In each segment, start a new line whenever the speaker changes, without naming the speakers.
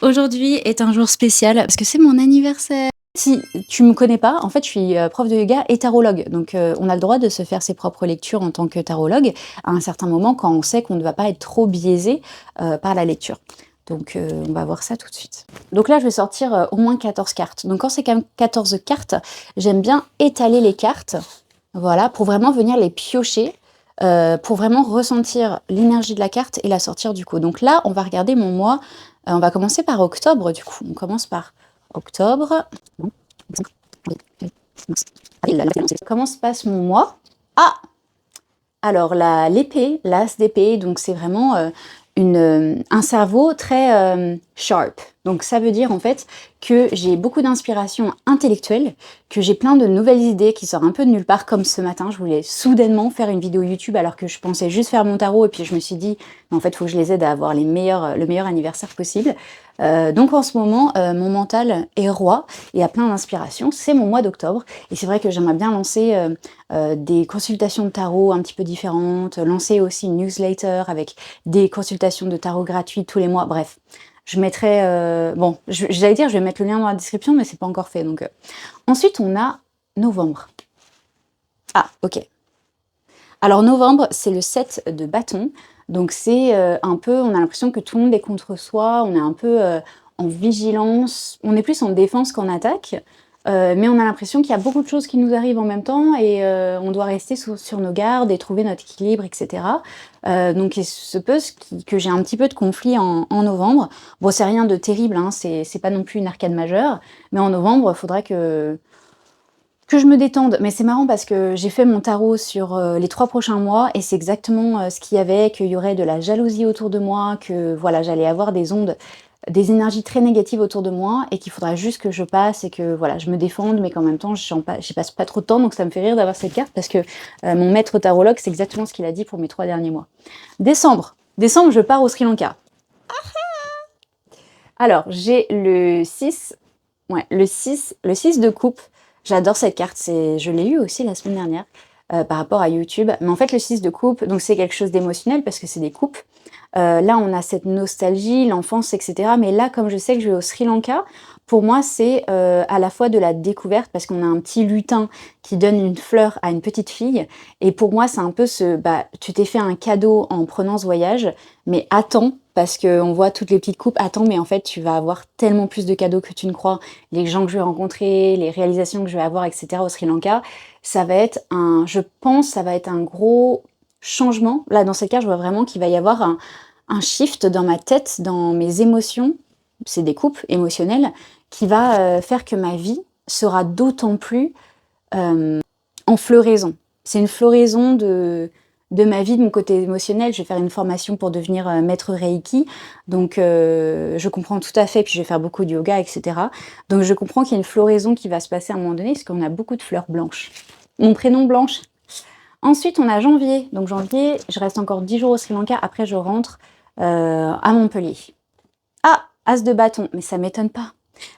Aujourd'hui est un jour spécial parce que c'est mon anniversaire. Si tu me connais pas, en fait, je suis, prof de yoga et tarologue. Donc, on a le droit de se faire ses propres lectures en tant que tarologue, à un certain moment quand on sait qu'on ne va pas être trop biaisé, par la lecture. Donc, on va voir ça tout de suite. Donc là, je vais sortir, au moins 14 cartes. Donc quand c'est quand même 14 cartes, j'aime bien étaler les cartes, voilà, pour vraiment venir les piocher, pour vraiment ressentir l'énergie de la carte et la sortir du coup. Donc là, on va regarder mon mois, on va commencer par octobre du coup. On commence par octobre. Comment se passe mon mois? Ah! Alors l'épée, l'as d'épée, donc c'est vraiment un cerveau très sharp. Donc ça veut dire en fait que j'ai beaucoup d'inspiration intellectuelle, que j'ai plein de nouvelles idées qui sortent un peu de nulle part, comme ce matin, je voulais soudainement faire une vidéo YouTube alors que je pensais juste faire mon tarot et puis je me suis dit, en fait, il faut que je les aide à avoir le meilleur anniversaire possible. Donc en ce moment, mon mental est roi et a plein d'inspiration. C'est mon mois d'octobre et c'est vrai que j'aimerais bien lancer des consultations de tarot un petit peu différentes, lancer aussi une newsletter avec des consultations de tarot gratuites tous les mois, bref. Je mettrai, bon, j'allais dire, je vais mettre le lien dans la description, mais c'est pas encore fait. Donc, ensuite, on a novembre. Ah, ok. Alors, novembre, c'est le 7 de bâton. Donc, c'est un peu, on a l'impression que tout le monde est contre soi, on est un peu en vigilance, on est plus en défense qu'en attaque. Mais on a l'impression qu'il y a beaucoup de choses qui nous arrivent en même temps et on doit rester sur nos gardes et trouver notre équilibre, etc. Donc il se peut que j'ai un petit peu de conflit en novembre. Bon, c'est rien de terrible, hein, c'est pas non plus une arcade majeure, mais en novembre, il faudrait que je me détende. Mais c'est marrant parce que j'ai fait mon tarot sur les 3 prochains mois et c'est exactement ce qu'il y avait, qu'il y aurait de la jalousie autour de moi, que voilà, j'allais avoir des ondes, des énergies très négatives autour de moi et qu'il faudra juste que je passe et que voilà, je me défende, mais qu'en même temps, j'y passe pas trop de temps. Donc ça me fait rire d'avoir cette carte parce que mon maître tarologue, c'est exactement ce qu'il a dit pour mes 3 derniers mois. Décembre. Décembre, je pars au Sri Lanka. Alors, j'ai le 6, ouais, le 6 de coupe. J'adore cette carte, je l'ai eu aussi la semaine dernière par rapport à YouTube. Mais en fait, le 6 de coupe, donc c'est quelque chose d'émotionnel parce que c'est des coupes. Là, on a cette nostalgie, l'enfance, etc. Mais là, comme je sais que je vais au Sri Lanka, pour moi, c'est à la fois de la découverte parce qu'on a un petit lutin qui donne une fleur à une petite fille. Et pour moi, c'est un peu bah, tu t'es fait un cadeau en prenant ce voyage, mais attends, parce qu'on voit toutes les petites coupes, attends, mais en fait, tu vas avoir tellement plus de cadeaux que tu ne crois. Les gens que je vais rencontrer, les réalisations que je vais avoir, etc. au Sri Lanka, ça va être je pense, ça va être un gros changement. Là, dans cette carte, je vois vraiment qu'il va y avoir un shift dans ma tête, dans mes émotions, c'est des coupes émotionnelles, qui va faire que ma vie sera d'autant plus en floraison. C'est une floraison de ma vie, de mon côté émotionnel. Je vais faire une formation pour devenir maître Reiki, donc je comprends tout à fait, puis je vais faire beaucoup de yoga, etc. Donc je comprends qu'il y a une floraison qui va se passer à un moment donné, parce qu'on a beaucoup de fleurs blanches. Mon prénom Blanche. Ensuite, on a janvier. Donc janvier, je reste encore 10 jours au Sri Lanka, après je rentre à Montpellier. Ah, as de bâton, mais ça m'étonne pas.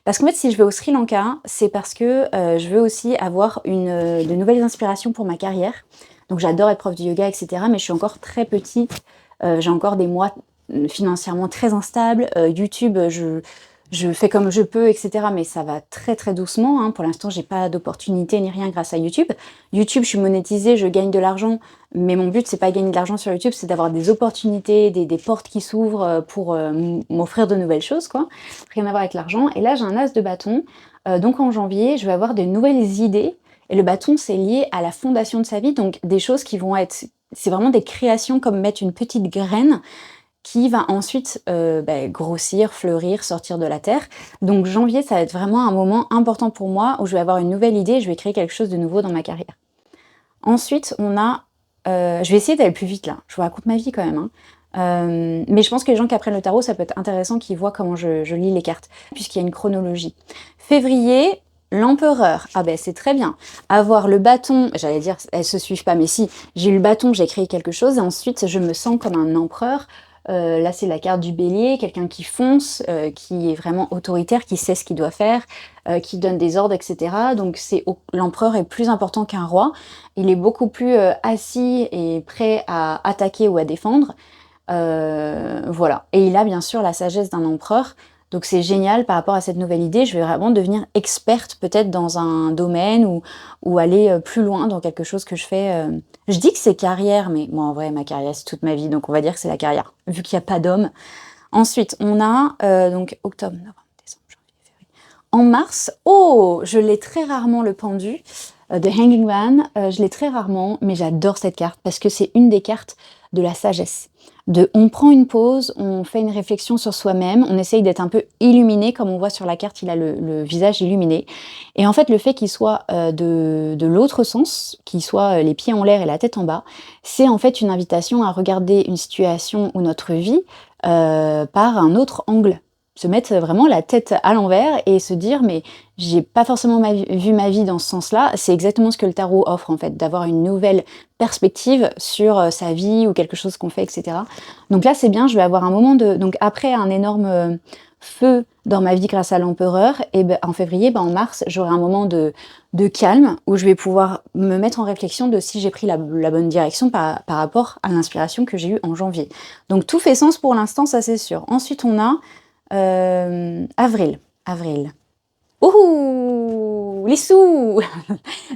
Parce qu'en fait, si je vais au Sri Lanka, c'est parce que je veux aussi avoir de nouvelles inspirations pour ma carrière. Donc j'adore être prof de yoga, etc. Mais je suis encore très petite. J'ai encore des mois financièrement très instables. YouTube, je fais comme je peux, etc. Mais ça va très très doucement, hein. Pour l'instant, j'ai pas d'opportunité ni rien grâce à YouTube. YouTube, je suis monétisée, je gagne de l'argent. Mais mon but, c'est pas gagner de l'argent sur YouTube, c'est d'avoir des opportunités, des portes qui s'ouvrent pour m'offrir de nouvelles choses, quoi. Rien à voir avec l'argent. Et là, j'ai un as de bâton. Donc en janvier, je vais avoir de nouvelles idées. Et le bâton, c'est lié à la fondation de sa vie. Donc des choses qui vont être... C'est vraiment des créations comme mettre une petite graine qui va ensuite bah, grossir, fleurir, sortir de la terre. Donc janvier, ça va être vraiment un moment important pour moi où je vais avoir une nouvelle idée, je vais créer quelque chose de nouveau dans ma carrière. Ensuite, on a... je vais essayer d'aller plus vite là, je vous raconte ma vie quand même, hein. Mais je pense que les gens qui apprennent le tarot, ça peut être intéressant qu'ils voient comment je lis les cartes, puisqu'il y a une chronologie. Février, l'empereur, ah ben c'est très bien. Avoir le bâton, j'allais dire, elles se suivent pas, mais si, j'ai eu le bâton, j'ai créé quelque chose, et ensuite je me sens comme un empereur. Là, c'est la carte du bélier, quelqu'un qui fonce, qui est vraiment autoritaire, qui sait ce qu'il doit faire, qui donne des ordres, etc. Donc l'empereur est plus important qu'un roi. Il est beaucoup plus assis et prêt à attaquer ou à défendre. Voilà. Et il a bien sûr la sagesse d'un empereur. Donc c'est génial par rapport à cette nouvelle idée, je vais vraiment devenir experte peut-être dans un domaine ou aller plus loin dans quelque chose que je fais. Je dis que c'est carrière, mais moi en vrai ma carrière c'est toute ma vie, donc on va dire que c'est la carrière, vu qu'il n'y a pas d'homme. Ensuite on a donc octobre, novembre, décembre, janvier, février. En mars, oh, je l'ai très rarement le pendu, de Hanging Man, je l'ai très rarement, mais j'adore cette carte parce que c'est une des cartes de la sagesse. On prend une pause, on fait une réflexion sur soi-même, on essaye d'être un peu illuminé, comme on voit sur la carte, il a le visage illuminé. Et en fait, le fait qu'il soit de l'autre sens, qu'il soit les pieds en l'air et la tête en bas, c'est en fait une invitation à regarder une situation ou notre vie par un autre angle. Se mettre vraiment la tête à l'envers et se dire mais j'ai pas forcément vu ma vie dans ce sens-là. C'est exactement ce que le tarot offre en fait, d'avoir une nouvelle perspective sur sa vie ou quelque chose qu'on fait, etc. Donc là c'est bien, je vais avoir un moment de... Donc après un énorme feu dans ma vie grâce à l'empereur, et ben, en février, ben, en mars, j'aurai un moment de calme où je vais pouvoir me mettre en réflexion de si j'ai pris la bonne direction par rapport à l'inspiration que j'ai eue en janvier. Donc tout fait sens pour l'instant, ça c'est sûr. Ensuite on a avril. Ouh, les sous.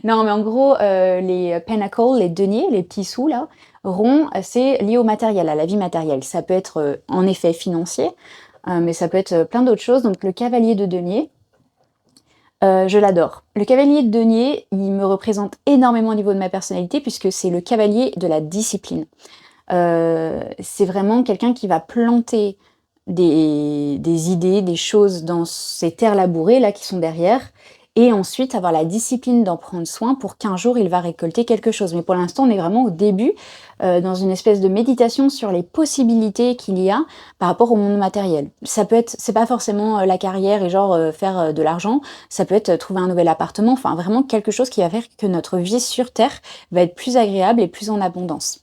Non, mais en gros, les pentacles, les deniers, les petits sous là, ronds, c'est lié au matériel, à la vie matérielle. Ça peut être en effet financier, mais ça peut être plein d'autres choses. Donc le cavalier de denier, je l'adore. Le cavalier de denier, il me représente énormément au niveau de ma personnalité puisque c'est le cavalier de la discipline. C'est vraiment quelqu'un qui va planter des idées, des choses dans ces terres labourées là qui sont derrière, et ensuite avoir la discipline d'en prendre soin pour qu'un jour il va récolter quelque chose. Mais pour l'instant on est vraiment au début, dans une espèce de méditation sur les possibilités qu'il y a par rapport au monde matériel. Ça peut être, c'est pas forcément la carrière et genre faire de l'argent, ça peut être trouver un nouvel appartement, enfin vraiment quelque chose qui va faire que notre vie sur Terre va être plus agréable et plus en abondance.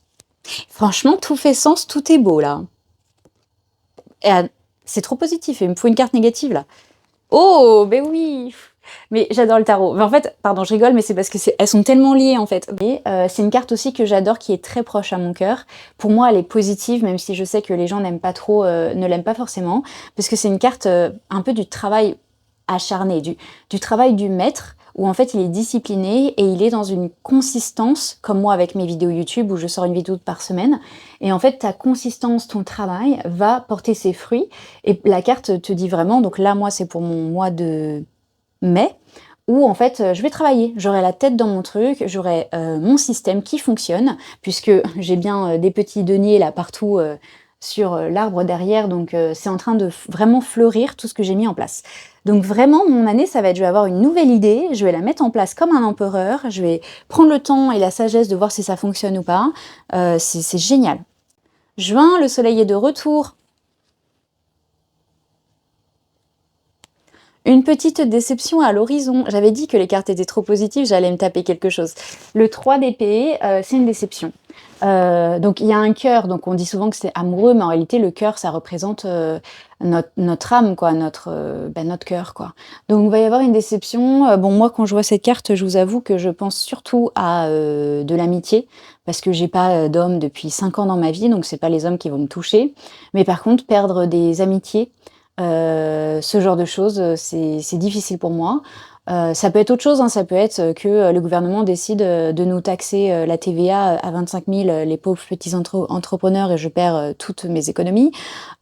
Franchement, tout fait sens, tout est beau là. C'est trop positif, il me faut une carte négative là. Oh, ben oui. Mais j'adore le tarot. Mais en fait, pardon, je rigole, mais c'est parce que elles sont tellement liées en fait. Mais c'est une carte aussi que j'adore, qui est très proche à mon cœur. Pour moi, elle est positive, même si je sais que les gens n'aiment pas trop, ne l'aiment pas forcément, parce que c'est une carte un peu du travail acharné, du travail du maître, où en fait il est discipliné et il est dans une consistance, comme moi avec mes vidéos YouTube où je sors une vidéo par semaine, et en fait ta consistance, ton travail va porter ses fruits, et la carte te dit vraiment, donc là moi c'est pour mon mois de mai, où en fait je vais travailler, j'aurai la tête dans mon truc, j'aurai mon système qui fonctionne, puisque j'ai bien des petits deniers là partout sur l'arbre derrière, donc c'est en train de vraiment fleurir tout ce que j'ai mis en place. Donc vraiment, mon année, ça va être, je vais avoir une nouvelle idée, je vais la mettre en place comme un empereur, je vais prendre le temps et la sagesse de voir si ça fonctionne ou pas. C'est génial. Juin, le soleil est de retour. Une petite déception à l'horizon. J'avais dit que les cartes étaient trop positives, j'allais me taper quelque chose. Le 3 d'épée, c'est une déception. Donc il y a un cœur, donc on dit souvent que c'est amoureux, mais en réalité le cœur ça représente notre âme, quoi, notre cœur, quoi. Donc il va y avoir une déception. Bon, moi quand je vois cette carte, je vous avoue que je pense surtout à de l'amitié, parce que j'ai pas d'homme depuis 5 ans dans ma vie, donc c'est pas les hommes qui vont me toucher. Mais par contre, perdre des amitiés, ce genre de choses, c'est difficile pour moi. Ça peut être autre chose, hein, ça peut être que le gouvernement décide de nous taxer la TVA à 25 000, les pauvres petits entrepreneurs, et je perds toutes mes économies.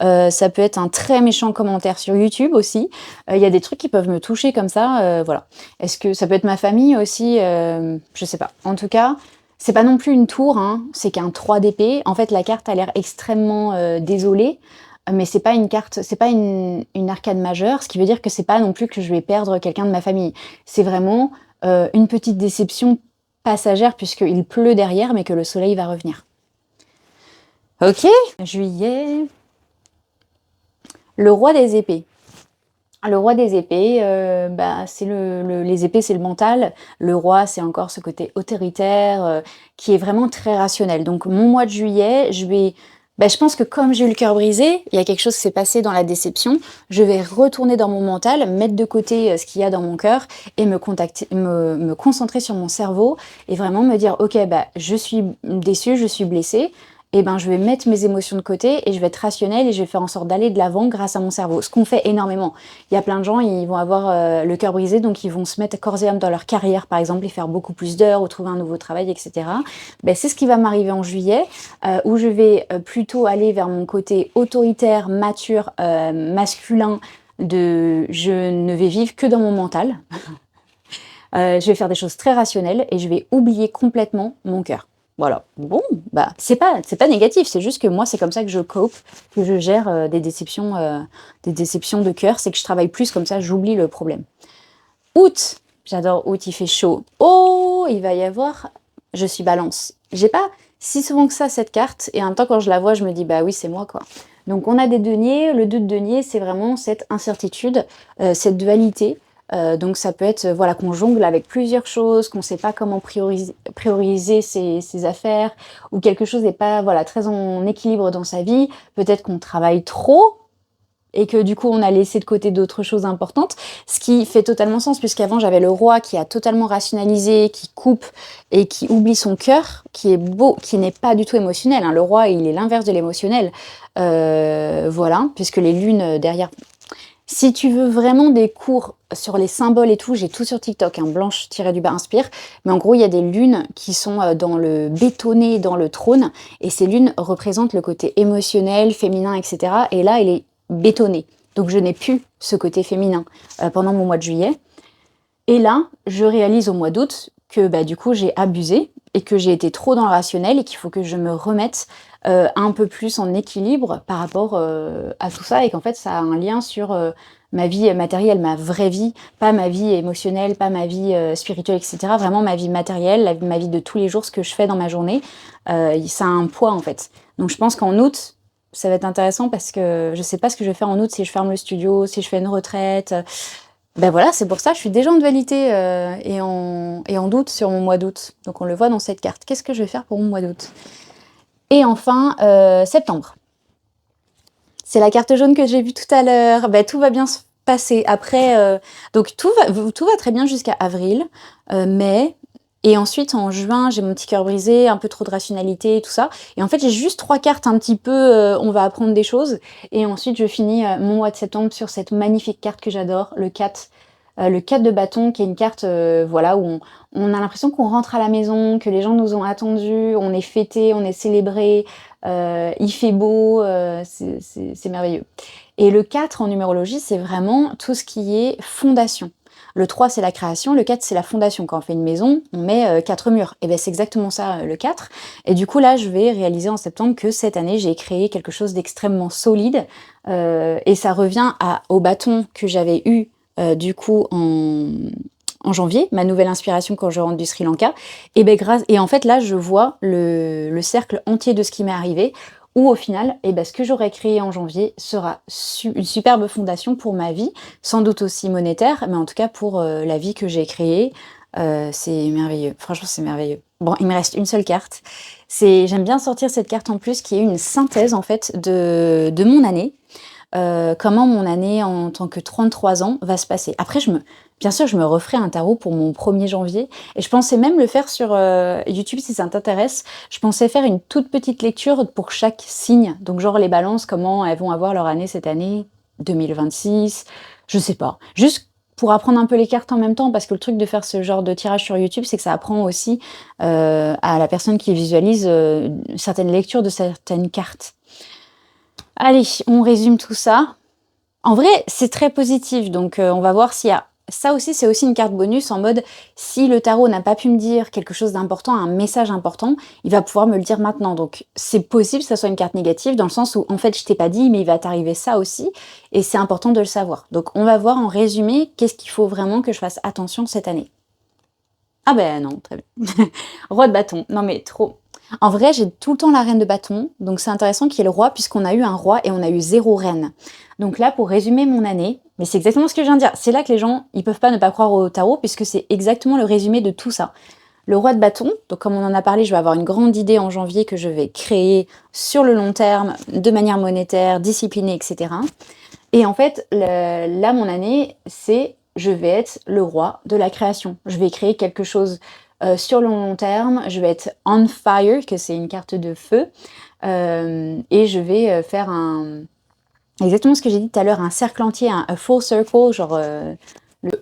Ça peut être un très méchant commentaire sur YouTube aussi. Il y a des trucs qui peuvent me toucher comme ça, voilà. Est-ce que ça peut être ma famille aussi, je sais pas. En tout cas, c'est pas non plus une tour, hein, c'est qu'un 3 d'épée. En fait, la carte a l'air extrêmement désolée, mais c'est pas une carte, c'est pas une arcade majeure, ce qui veut dire que c'est pas non plus que je vais perdre quelqu'un de ma famille. C'est vraiment une petite déception passagère puisqu'il pleut derrière, mais que le soleil va revenir. Ok, juillet. Le roi des épées. Le roi des épées, c'est les épées, c'est le mental. Le roi, c'est encore ce côté autoritaire qui est vraiment très rationnel. Donc mon mois de juillet, je pense que comme j'ai eu le cœur brisé, il y a quelque chose qui s'est passé dans la déception, je vais retourner dans mon mental, mettre de côté ce qu'il y a dans mon cœur et me concentrer sur mon cerveau et vraiment me dire, ok, je suis déçue, je suis blessée, et ben je vais mettre mes émotions de côté et je vais être rationnelle et je vais faire en sorte d'aller de l'avant grâce à mon cerveau. Ce qu'on fait énormément. Il y a plein de gens, ils vont avoir le cœur brisé, donc ils vont se mettre corps et âme dans leur carrière, par exemple, et faire beaucoup plus d'heures ou trouver un nouveau travail, etc. Ben, c'est ce qui va m'arriver en juillet, où je vais plutôt aller vers mon côté autoritaire, mature, masculin, de je ne vais vivre que dans mon mental. Je vais faire des choses très rationnelles et je vais oublier complètement mon cœur. Voilà. Bon, bah c'est pas négatif, c'est juste que moi c'est comme ça que je cope, que je gère des déceptions de cœur, c'est que je travaille plus comme ça, j'oublie le problème. Août, j'adore août, il fait chaud. Oh, il va y avoir, je suis balance. J'ai pas si souvent que ça cette carte et en même temps quand je la vois, je me dis bah oui c'est moi quoi. Donc on a des deniers, le 2 de denier c'est vraiment cette incertitude, cette dualité. Donc ça peut être voilà, qu'on jongle avec plusieurs choses, qu'on ne sait pas comment prioriser ses affaires, ou quelque chose n'est pas voilà, très en équilibre dans sa vie, peut-être qu'on travaille trop, et que du coup on a laissé de côté d'autres choses importantes, ce qui fait totalement sens, puisqu'avant j'avais le roi qui a totalement rationalisé, qui coupe et qui oublie son cœur, qui est beau, qui n'est pas du tout émotionnel, hein. Le roi il est l'inverse de l'émotionnel, voilà, puisque les lunes derrière... Si tu veux vraiment des cours sur les symboles et tout, j'ai tout sur TikTok, hein, Blanche-du-bas inspire. Mais en gros, il y a des lunes qui sont dans le bétonné, dans le trône. Et ces lunes représentent le côté émotionnel, féminin, etc. Et là, elle est bétonnée. Donc je n'ai plus ce côté féminin pendant mon mois de juillet. Et là, je réalise au mois d'août que bah, du coup, j'ai abusé et que j'ai été trop dans le rationnel et qu'il faut que je me remette un peu plus en équilibre par rapport à tout ça et qu'en fait, ça a un lien sur ma vie matérielle, ma vraie vie, pas ma vie émotionnelle, pas ma vie spirituelle, etc. Vraiment ma vie matérielle, ma vie de tous les jours, ce que je fais dans ma journée, ça a un poids en fait. Donc je pense qu'en août, ça va être intéressant parce que je sais pas ce que je vais faire en août, si je ferme le studio, si je fais une retraite. Ben voilà, c'est pour ça, je suis déjà en dualité et en doute sur mon mois d'août. Donc on le voit dans cette carte. Qu'est-ce que je vais faire pour mon mois d'août? Et enfin, septembre. C'est la carte jaune que j'ai vue tout à l'heure. Ben, tout va bien se passer. Après, donc tout va très bien jusqu'à avril, mai. Et ensuite, en juin, j'ai mon petit cœur brisé, un peu trop de rationalité et tout ça. Et en fait, j'ai juste 3 cartes un petit peu, on va apprendre des choses. Et ensuite, je finis mon mois de septembre sur cette magnifique carte que j'adore, le 4. Le 4 de bâton, qui est une carte voilà, où on a l'impression qu'on rentre à la maison, que les gens nous ont attendus, on est fêté, on est célébré, il fait beau, c'est merveilleux. Et le 4 en numérologie, c'est vraiment tout ce qui est fondation. Le 3, c'est la création, le 4, c'est la fondation. Quand on fait une maison, on met 4 murs. Et bien c'est exactement ça, le 4. Et du coup, là, je vais réaliser en septembre que cette année, j'ai créé quelque chose d'extrêmement solide. Et ça revient au bâton que j'avais eu du coup en janvier, ma nouvelle inspiration quand je rentre du Sri Lanka. Et en fait, là, je vois le cercle entier de ce qui m'est arrivé, où au final, ce que j'aurais créé en janvier sera une superbe fondation pour ma vie, sans doute aussi monétaire, mais en tout cas pour la vie que j'ai créée. C'est merveilleux, franchement c'est merveilleux. Bon, il me reste une seule carte. J'aime bien sortir cette carte en plus, qui est une synthèse en fait de mon année. Comment mon année en tant que 33 ans va se passer. Après, bien sûr, je me referai un tarot pour mon 1er janvier, et je pensais même le faire sur YouTube si ça t'intéresse. Je pensais faire une toute petite lecture pour chaque signe, donc genre les balances, comment elles vont avoir leur année cette année, 2026, je sais pas. Juste pour apprendre un peu les cartes en même temps, parce que le truc de faire ce genre de tirage sur YouTube, c'est que ça apprend aussi à la personne qui visualise certaines lectures de certaines cartes. Allez, on résume tout ça. En vrai, c'est très positif, donc on va voir s'il y a... Ça aussi, c'est aussi une carte bonus en mode, si le tarot n'a pas pu me dire quelque chose d'important, un message important, il va pouvoir me le dire maintenant. Donc c'est possible que ça soit une carte négative, dans le sens où, en fait, je t'ai pas dit, mais il va t'arriver ça aussi, et c'est important de le savoir. Donc on va voir en résumé, qu'est-ce qu'il faut vraiment que je fasse attention cette année. Ah ben non, très bien. Roi de bâton, non mais trop... En vrai, j'ai tout le temps la reine de bâton, donc c'est intéressant qu'il y ait le roi, puisqu'on a eu un roi et on a eu 0 reine. Donc là, pour résumer mon année, mais c'est exactement ce que je viens de dire, c'est là que les gens, ils peuvent pas ne pas croire au tarot, puisque c'est exactement le résumé de tout ça. Le roi de bâton, donc comme on en a parlé, je vais avoir une grande idée en janvier que je vais créer sur le long terme, de manière monétaire, disciplinée, etc. Et en fait, là, mon année, c'est je vais être le roi de la création. Je vais créer quelque chose sur le long terme, je vais être on fire, que c'est une carte de feu. et je vais faire exactement ce que j'ai dit tout à l'heure, un cercle entier, un full circle, genre...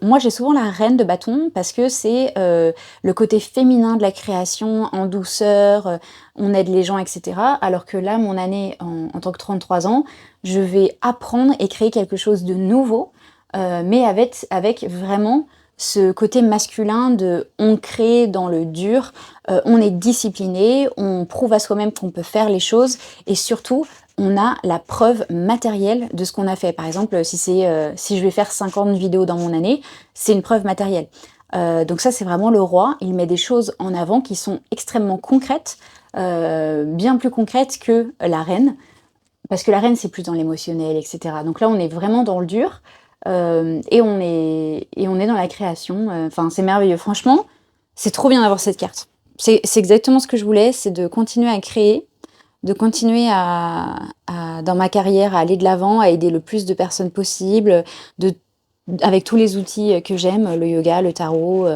Moi, j'ai souvent la reine de bâton parce que c'est le côté féminin de la création, en douceur, on aide les gens, etc. Alors que là, mon année en tant que 33 ans, je vais apprendre et créer quelque chose de nouveau, mais avec vraiment ce côté masculin de on crée dans le dur, on est discipliné, on prouve à soi-même qu'on peut faire les choses et surtout, on a la preuve matérielle de ce qu'on a fait. Par exemple, si je vais faire 50 vidéos dans mon année, c'est une preuve matérielle. Donc ça, c'est vraiment le roi. Il met des choses en avant qui sont extrêmement concrètes, bien plus concrètes que la reine, parce que la reine, c'est plus dans l'émotionnel, etc. Donc là, on est vraiment dans le dur, et on est dans la création. Enfin, c'est merveilleux. Franchement, c'est trop bien d'avoir cette carte. C'est exactement ce que je voulais, c'est de continuer à créer, de continuer dans ma carrière, à aller de l'avant, à aider le plus de personnes possible, avec tous les outils que j'aime, le yoga, le tarot,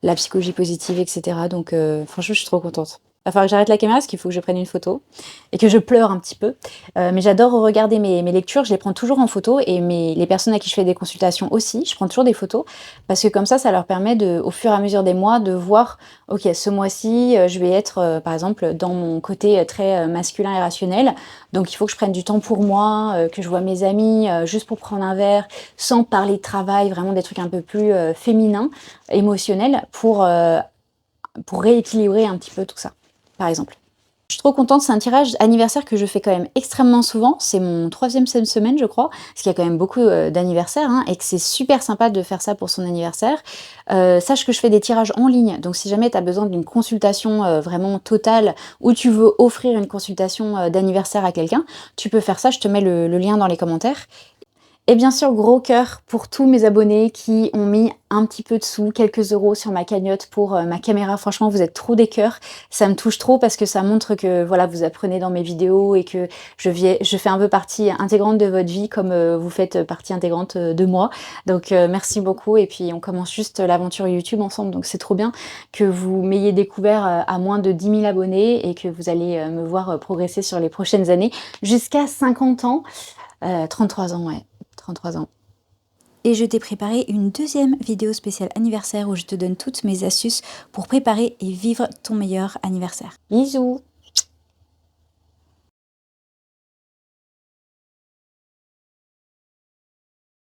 la psychologie positive, etc. Donc franchement, je suis trop contente. Il va falloir que j'arrête la caméra parce qu'il faut que je prenne une photo et que je pleure un petit peu. Mais j'adore regarder mes lectures, je les prends toujours en photo et les personnes à qui je fais des consultations aussi, je prends toujours des photos parce que comme ça leur permet au fur et à mesure des mois de voir, ok, ce mois-ci, je vais être par exemple dans mon côté très masculin et rationnel, donc il faut que je prenne du temps pour moi, que je vois mes amis juste pour prendre un verre, sans parler de travail, vraiment des trucs un peu plus féminins, émotionnels, pour rééquilibrer un petit peu tout ça, par exemple. Je suis trop contente, c'est un tirage anniversaire que je fais quand même extrêmement souvent, c'est mon 3e semaine je crois, parce qu'il y a quand même beaucoup d'anniversaires, hein, et que c'est super sympa de faire ça pour son anniversaire. Sache que je fais des tirages en ligne, donc si jamais tu as besoin d'une consultation vraiment totale, ou tu veux offrir une consultation d'anniversaire à quelqu'un, tu peux faire ça, je te mets le lien dans les commentaires. Et bien sûr, gros cœur pour tous mes abonnés qui ont mis un petit peu de sous, quelques euros sur ma cagnotte pour ma caméra. Franchement, vous êtes trop des cœurs. Ça me touche trop parce que ça montre que voilà, vous apprenez dans mes vidéos et que je fais un peu partie intégrante de votre vie comme vous faites partie intégrante de moi. Donc merci beaucoup. Et puis on commence juste l'aventure YouTube ensemble. Donc c'est trop bien que vous m'ayez découvert à moins de 10 000 abonnés et que vous allez me voir progresser sur les prochaines années jusqu'à 50 ans. 33 ans, ouais. 33 ans. Et je t'ai préparé une deuxième vidéo spéciale anniversaire où je te donne toutes mes astuces pour préparer et vivre ton meilleur anniversaire. Bisous!